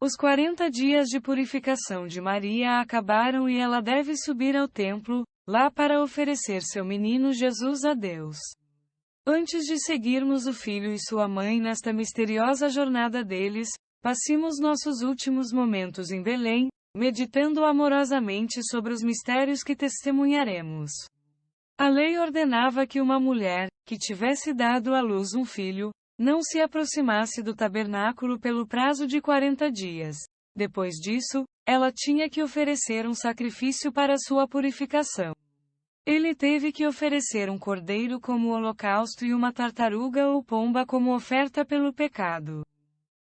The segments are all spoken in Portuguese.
Os 40 dias de purificação de Maria acabaram e ela deve subir ao templo, lá para oferecer seu menino Jesus a Deus. Antes de seguirmos o filho e sua mãe nesta misteriosa jornada deles, passemos nossos últimos momentos em Belém, meditando amorosamente sobre os mistérios que testemunharemos. A lei ordenava que uma mulher, que tivesse dado à luz um filho, não se aproximasse do tabernáculo pelo prazo de 40 dias. Depois disso, ela tinha que oferecer um sacrifício para sua purificação. Ele teve que oferecer um cordeiro como holocausto e uma tartaruga ou pomba como oferta pelo pecado.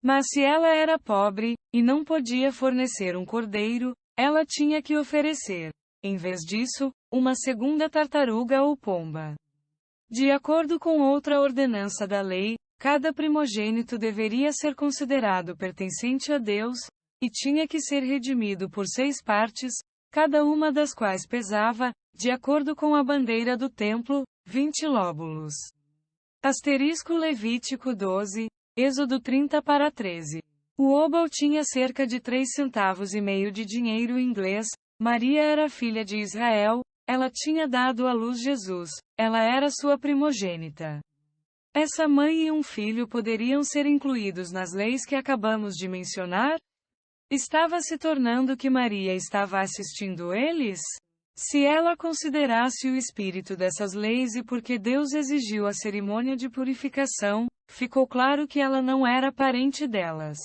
Mas se ela era pobre, e não podia fornecer um cordeiro, ela tinha que oferecer, em vez disso, uma segunda tartaruga ou pomba. De acordo com outra ordenança da lei, cada primogênito deveria ser considerado pertencente a Deus, e tinha que ser redimido por 6 partes, cada uma das quais pesava, de acordo com a bandeira do templo, 20 lóbulos. Asterisco Levítico 12, Êxodo 30-13. O obol tinha cerca de 3 centavos e meio de dinheiro inglês. Maria era filha de Israel, ela tinha dado à luz Jesus, ela era sua primogênita. Essa mãe e um filho poderiam ser incluídos nas leis que acabamos de mencionar? Estava se tornando que Maria estava assistindo eles? Se ela considerasse o espírito dessas leis e porque Deus exigiu a cerimônia de purificação, ficou claro que ela não era parente delas.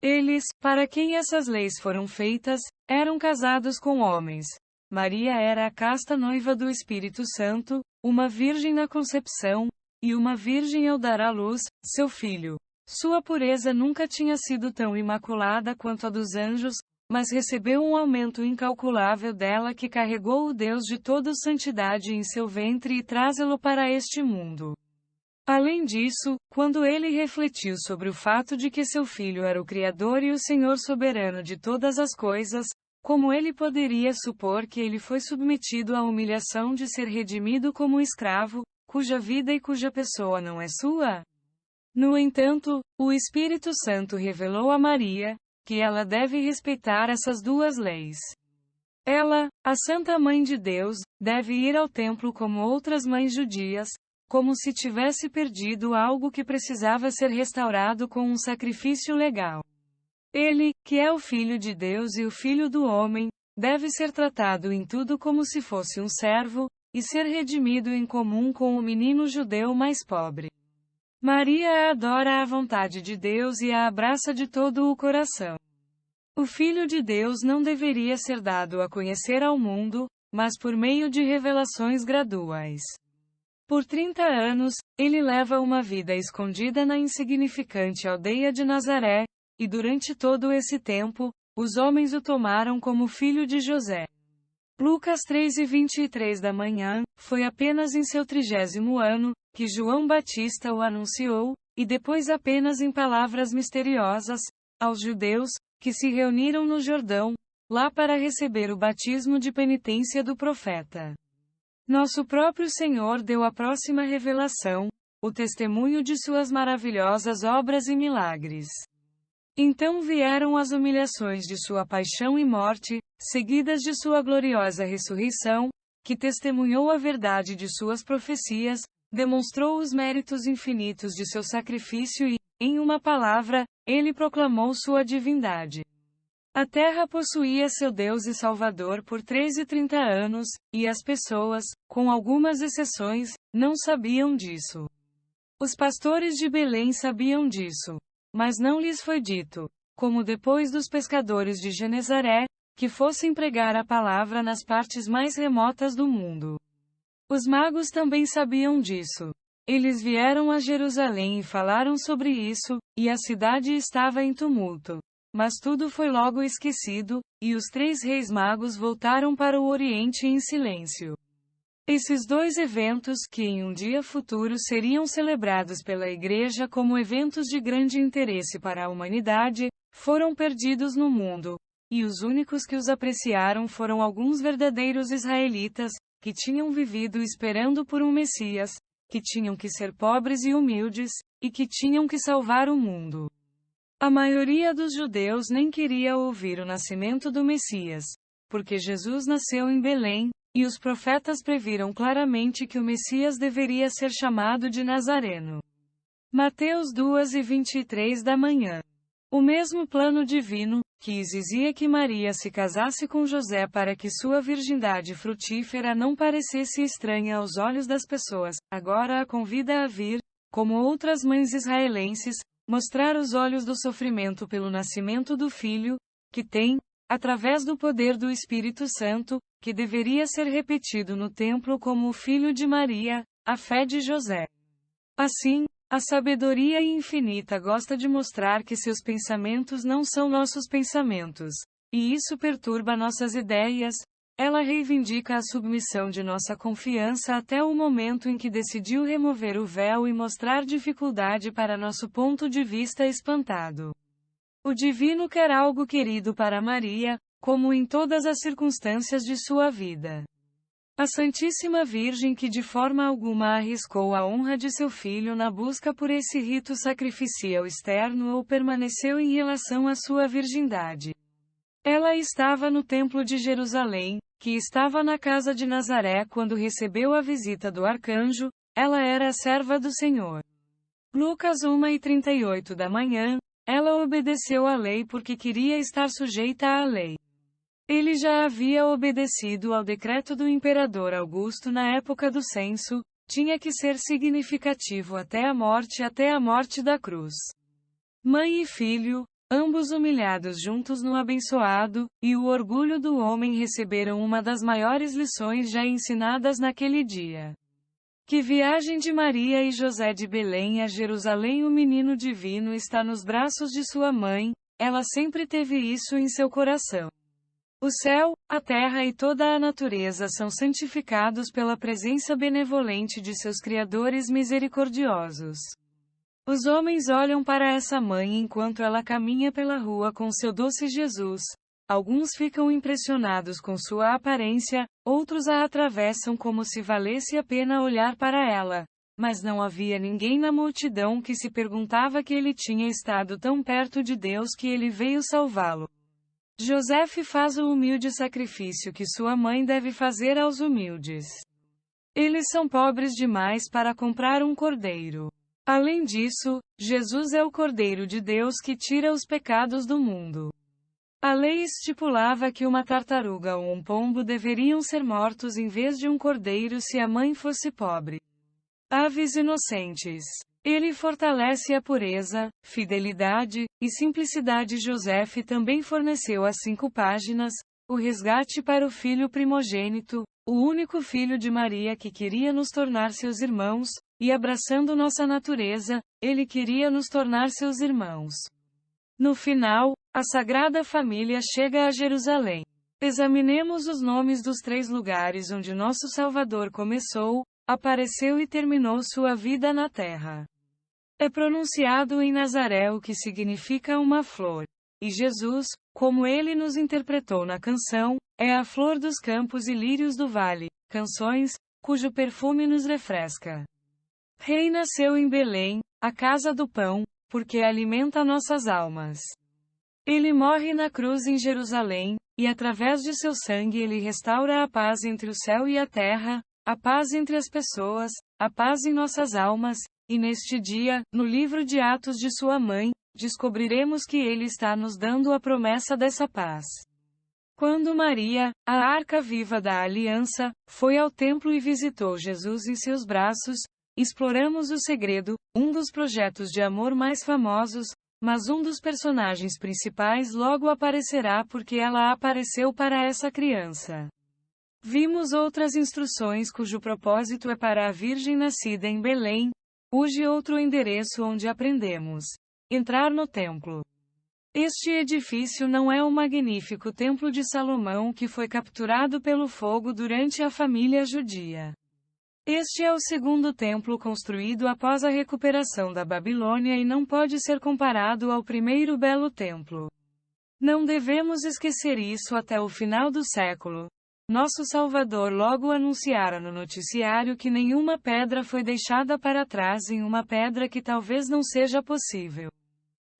Eles, para quem essas leis foram feitas, eram casados com homens. Maria era a casta noiva do Espírito Santo, uma virgem na concepção, e uma virgem ao dar à luz, seu filho. Sua pureza nunca tinha sido tão imaculada quanto a dos anjos, mas recebeu um aumento incalculável dela que carregou o Deus de toda santidade em seu ventre e trazê-lo para este mundo. Além disso, quando ele refletiu sobre o fato de que seu filho era o Criador e o Senhor soberano de todas as coisas, como ele poderia supor que ele foi submetido à humilhação de ser redimido como escravo, cuja vida e cuja pessoa não é sua? No entanto, o Espírito Santo revelou a Maria, que ela deve respeitar essas 2 leis. Ela, a Santa Mãe de Deus, deve ir ao templo como outras mães judias, como se tivesse perdido algo que precisava ser restaurado com um sacrifício legal. Ele, que é o Filho de Deus e o Filho do homem, deve ser tratado em tudo como se fosse um servo, e ser redimido em comum com o menino judeu mais pobre. Maria adora a vontade de Deus e a abraça de todo o coração. O Filho de Deus não deveria ser dado a conhecer ao mundo, mas por meio de revelações graduais. Por 30 anos, ele leva uma vida escondida na insignificante aldeia de Nazaré, e durante todo esse tempo, os homens o tomaram como filho de José. Lucas 3:23 da manhã, foi apenas em seu 30º ano, que João Batista o anunciou, e depois apenas em palavras misteriosas, aos judeus, que se reuniram no Jordão, lá para receber o batismo de penitência do profeta. Nosso próprio Senhor deu a próxima revelação, o testemunho de suas maravilhosas obras e milagres. Então vieram as humilhações de sua paixão e morte, seguidas de sua gloriosa ressurreição, que testemunhou a verdade de suas profecias, demonstrou os méritos infinitos de seu sacrifício e, em uma palavra, ele proclamou sua divindade. A terra possuía seu Deus e Salvador por 30 anos, e as pessoas, com algumas exceções, não sabiam disso. Os pastores de Belém sabiam disso. Mas não lhes foi dito, como depois dos pescadores de Genezaré, que fossem pregar a palavra nas partes mais remotas do mundo. Os magos também sabiam disso. Eles vieram a Jerusalém e falaram sobre isso, e a cidade estava em tumulto. Mas tudo foi logo esquecido, e os 3 reis magos voltaram para o Oriente em silêncio. Esses 2 eventos, que em um dia futuro seriam celebrados pela Igreja como eventos de grande interesse para a humanidade, foram perdidos no mundo, e os únicos que os apreciaram foram alguns verdadeiros israelitas, que tinham vivido esperando por um Messias, que tinham que ser pobres e humildes, e que tinham que salvar o mundo. A maioria dos judeus nem queria ouvir o nascimento do Messias, porque Jesus nasceu em Belém, e os profetas previram claramente que o Messias deveria ser chamado de Nazareno. Mateus 2:23 da manhã. O mesmo plano divino, que exigia que Maria se casasse com José para que sua virgindade frutífera não parecesse estranha aos olhos das pessoas, agora a convida a vir, como outras mães israelenses, mostrar os olhos do sofrimento pelo nascimento do filho, que tem, através do poder do Espírito Santo, que deveria ser repetido no templo como o filho de Maria, a fé de José. Assim, a sabedoria infinita gosta de mostrar que seus pensamentos não são nossos pensamentos, e isso perturba nossas ideias. Ela reivindica a submissão de nossa confiança até o momento em que decidiu remover o véu e mostrar dificuldade para nosso ponto de vista espantado. O divino quer algo querido para Maria, como em todas as circunstâncias de sua vida. A Santíssima Virgem que de forma alguma arriscou a honra de seu filho na busca por esse rito sacrificial externo ou permaneceu em relação à sua virgindade. Ela estava no Templo de Jerusalém, que estava na casa de Nazaré quando recebeu a visita do arcanjo. Ela era a serva do Senhor. Lucas 1:38 da manhã, ela obedeceu à lei porque queria estar sujeita à lei. Ele já havia obedecido ao decreto do imperador Augusto na época do censo, tinha que ser significativo até a morte da cruz. Mãe e filho, ambos humilhados juntos no abençoado, e o orgulho do homem receberam uma das maiores lições já ensinadas naquele dia. Que viagem de Maria e José de Belém a Jerusalém. O menino divino está nos braços de sua mãe, ela sempre teve isso em seu coração. O céu, a terra e toda a natureza são santificados pela presença benevolente de seus criadores misericordiosos. Os homens olham para essa mãe enquanto ela caminha pela rua com seu doce Jesus. Alguns ficam impressionados com sua aparência, outros a atravessam como se valesse a pena olhar para ela. Mas não havia ninguém na multidão que se perguntava que ele tinha estado tão perto de Deus que ele veio salvá-lo. José faz o humilde sacrifício que sua mãe deve fazer aos humildes. Eles são pobres demais para comprar um cordeiro. Além disso, Jesus é o Cordeiro de Deus que tira os pecados do mundo. A lei estipulava que uma tartaruga ou um pombo deveriam ser mortos em vez de um cordeiro se a mãe fosse pobre. Aves inocentes. Ele fortalece a pureza, fidelidade e simplicidade. José também forneceu as 5 páginas, o resgate para o filho primogênito, o único filho de Maria que queria nos tornar seus irmãos, e abraçando nossa natureza, ele queria nos tornar seus irmãos. No final, a Sagrada Família chega a Jerusalém. Examinemos os nomes dos 3 lugares onde nosso Salvador começou, apareceu e terminou sua vida na terra. É pronunciado em Nazaré, o que significa uma flor. E Jesus, como ele nos interpretou na canção, é a flor dos campos e lírios do vale, canções, cujo perfume nos refresca. Rei nasceu em Belém, a casa do pão, porque alimenta nossas almas. Ele morre na cruz em Jerusalém, e através de seu sangue ele restaura a paz entre o céu e a terra, a paz entre as pessoas, a paz em nossas almas, e neste dia, no livro de Atos de sua mãe, descobriremos que ele está nos dando a promessa dessa paz. Quando Maria, a arca viva da aliança, foi ao templo e visitou Jesus em seus braços, exploramos o segredo, um dos projetos de amor mais famosos, mas um dos personagens principais logo aparecerá porque ela apareceu para essa criança. Vimos outras instruções cujo propósito é para a Virgem nascida em Belém, hoje outro endereço onde aprendemos. Entrar no templo. Este edifício não é o magnífico Templo de Salomão que foi capturado pelo fogo durante a família judia. Este é o segundo templo construído após a recuperação da Babilônia e não pode ser comparado ao primeiro belo templo. Não devemos esquecer isso até o final do século. Nosso Salvador logo anunciara no noticiário que nenhuma pedra foi deixada para trás em uma pedra que talvez não seja possível.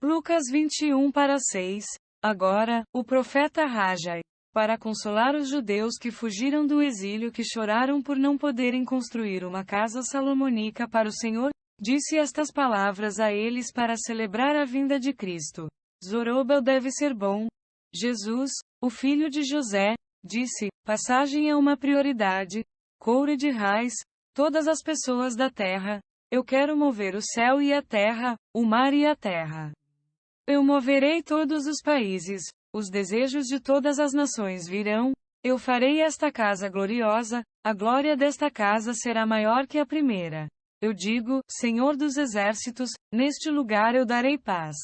Lucas 21:6. Agora, o profeta Haggai, para consolar os judeus que fugiram do exílio, que choraram por não poderem construir uma casa salomônica para o Senhor, disse estas palavras a eles para celebrar a vinda de Cristo. Zorobabel deve ser bom. Jesus, o filho de José, disse: passagem é uma prioridade. Couro de raiz, todas as pessoas da terra. Eu quero mover o céu e a terra, o mar e a terra. Eu moverei todos os países, os desejos de todas as nações virão. Eu farei esta casa gloriosa, a glória desta casa será maior que a primeira. Eu digo, Senhor dos exércitos, neste lugar eu darei paz.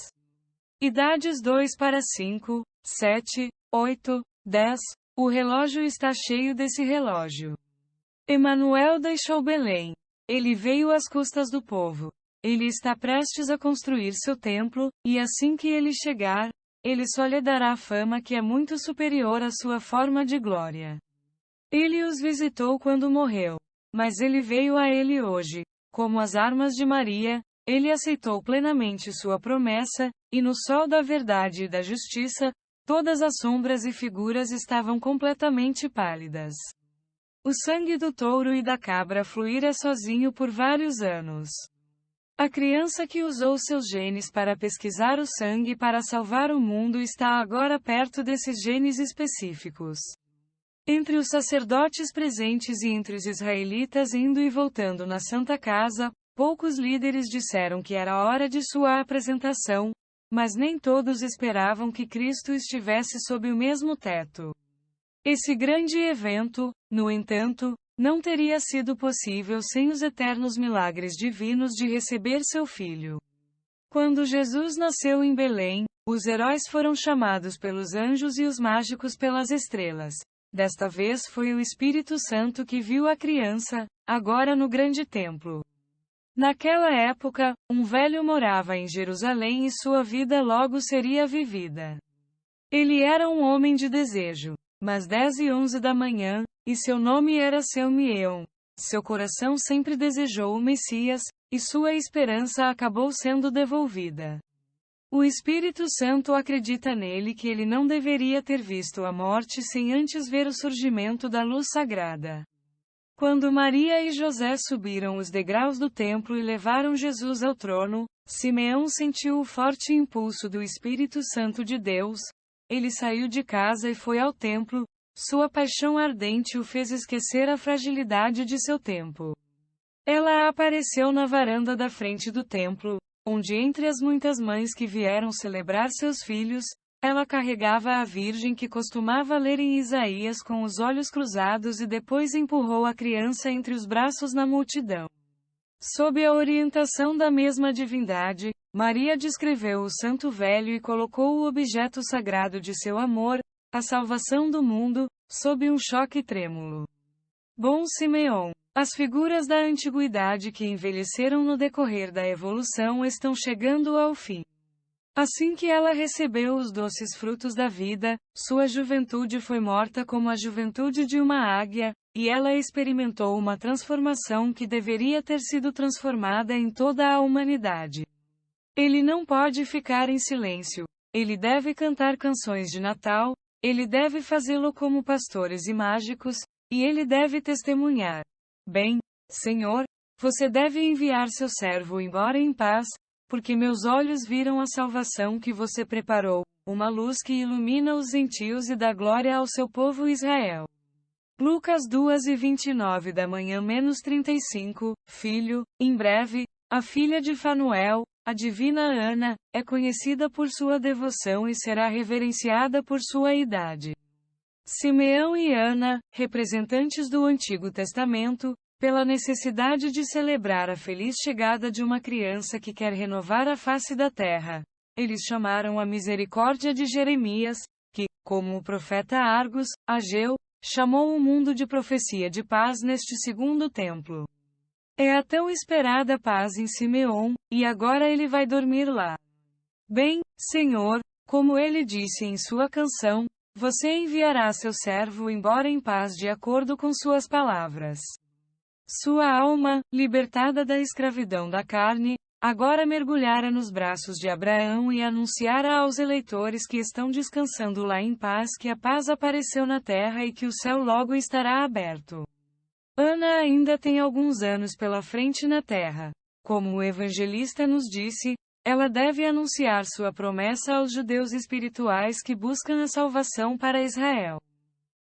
Idades 2:5, 7, 8, 10. O relógio está cheio desse relógio. Emanuel deixou Belém. Ele veio às custas do povo. Ele está prestes a construir seu templo, e assim que ele chegar, ele só lhe dará fama que é muito superior à sua forma de glória. Ele os visitou quando morreu, mas ele veio a ele hoje. Como as armas de Maria, ele aceitou plenamente sua promessa, e no sol da verdade e da justiça, todas as sombras e figuras estavam completamente pálidas. O sangue do touro e da cabra fluíra sozinho por vários anos. A criança que usou seus genes para pesquisar o sangue para salvar o mundo está agora perto desses genes específicos. Entre os sacerdotes presentes e entre os israelitas indo e voltando na Santa Casa, poucos líderes disseram que era hora de sua apresentação, mas nem todos esperavam que Cristo estivesse sob o mesmo teto. Esse grande evento, no entanto, não teria sido possível sem os eternos milagres divinos de receber seu filho. Quando Jesus nasceu em Belém, os heróis foram chamados pelos anjos e os mágicos pelas estrelas. Desta vez foi o Espírito Santo que viu a criança, agora no grande templo. Naquela época, um velho morava em Jerusalém e sua vida logo seria vivida. Ele era um homem de desejo. Mas 10:11 da manhã, e seu nome era Selmiel. Seu coração sempre desejou o Messias, e sua esperança acabou sendo devolvida. O Espírito Santo acredita nele que ele não deveria ter visto a morte sem antes ver o surgimento da luz sagrada. Quando Maria e José subiram os degraus do templo e levaram Jesus ao trono, Simeão sentiu o forte impulso do Espírito Santo de Deus. Ele saiu de casa e foi ao templo. Sua paixão ardente o fez esquecer a fragilidade de seu tempo. Ela apareceu na varanda da frente do templo, onde entre as muitas mães que vieram celebrar seus filhos, ela carregava a virgem que costumava ler em Isaías com os olhos cruzados e depois empurrou a criança entre os braços na multidão. Sob a orientação da mesma divindade, Maria descreveu o Santo Velho e colocou o objeto sagrado de seu amor, a salvação do mundo, sob um choque trêmulo. Bom Simeão, as figuras da antiguidade que envelheceram no decorrer da evolução estão chegando ao fim. Assim que ela recebeu os doces frutos da vida, sua juventude foi morta como a juventude de uma águia, e ela experimentou uma transformação que deveria ter sido transformada em toda a humanidade. Ele não pode ficar em silêncio. Ele deve cantar canções de Natal, ele deve fazê-lo como pastores e mágicos, e ele deve testemunhar. Bem, Senhor, você deve enviar seu servo embora em paz, porque meus olhos viram a salvação que você preparou, uma luz que ilumina os gentios e dá glória ao seu povo Israel. Lucas 2:29 da manhã -35, filho, em breve, a filha de Fanuel, a divina Ana, é conhecida por sua devoção e será reverenciada por sua idade. Simeão e Ana, representantes do Antigo Testamento, pela necessidade de celebrar a feliz chegada de uma criança que quer renovar a face da terra. Eles chamaram a misericórdia de Jeremias, que, como o profeta Argos, Ageu, chamou o mundo de profecia de paz neste segundo templo. É a tão esperada paz em Simeão, e agora ele vai dormir lá. Bem, Senhor, como ele disse em sua canção, você enviará seu servo embora em paz de acordo com suas palavras. Sua alma, libertada da escravidão da carne, agora mergulhara nos braços de Abraão e anunciara aos eleitores que estão descansando lá em paz que a paz apareceu na terra e que o céu logo estará aberto. Ana ainda tem alguns anos pela frente na terra. Como o evangelista nos disse, ela deve anunciar sua promessa aos judeus espirituais que buscam a salvação para Israel.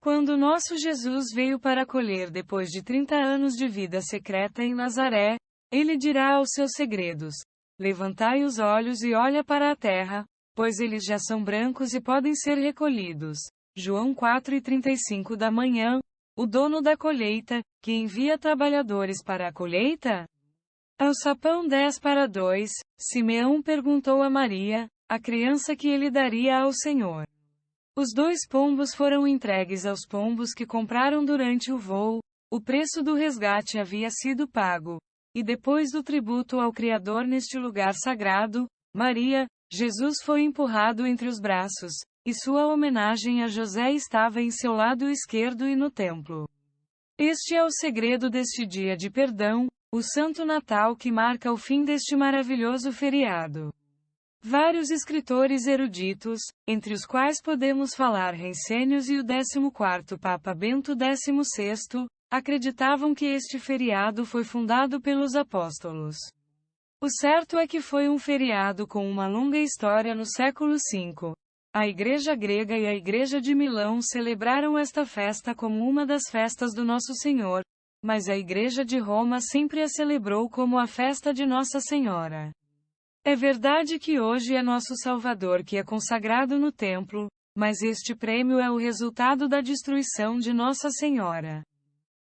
Quando nosso Jesus veio para colher depois de 30 anos de vida secreta em Nazaré, ele dirá aos seus segredos: levantai os olhos e olha para a terra, pois eles já são brancos e podem ser recolhidos. João 4:35 da manhã, o dono da colheita, que envia trabalhadores para a colheita? Ao sapão 10:2, Simeão perguntou a Maria, a criança que ele daria ao Senhor. Os 2 pombos foram entregues aos pombos que compraram durante o voo, o preço do resgate havia sido pago. E depois do tributo ao Criador neste lugar sagrado, Maria, Jesus foi empurrado entre os braços, e sua homenagem a José estava em seu lado esquerdo e no templo. Este é o segredo deste dia de perdão, o Santo Natal que marca o fim deste maravilhoso feriado. Vários escritores eruditos, entre os quais podemos falar Rensênios e o 14º Papa Bento XVI, acreditavam que este feriado foi fundado pelos apóstolos. O certo é que foi um feriado com uma longa história no século V. A Igreja grega e a Igreja de Milão celebraram esta festa como uma das festas do Nosso Senhor, mas a Igreja de Roma sempre a celebrou como a festa de Nossa Senhora. É verdade que hoje é nosso Salvador que é consagrado no templo, mas este prêmio é o resultado da destruição de Nossa Senhora.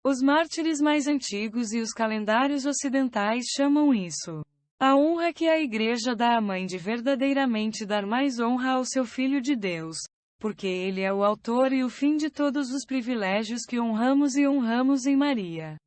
Os mártires mais antigos e os calendários ocidentais chamam isso a honra que a Igreja dá à mãe de verdadeiramente dar mais honra ao seu Filho de Deus, porque ele é o autor e o fim de todos os privilégios que honramos e honramos em Maria.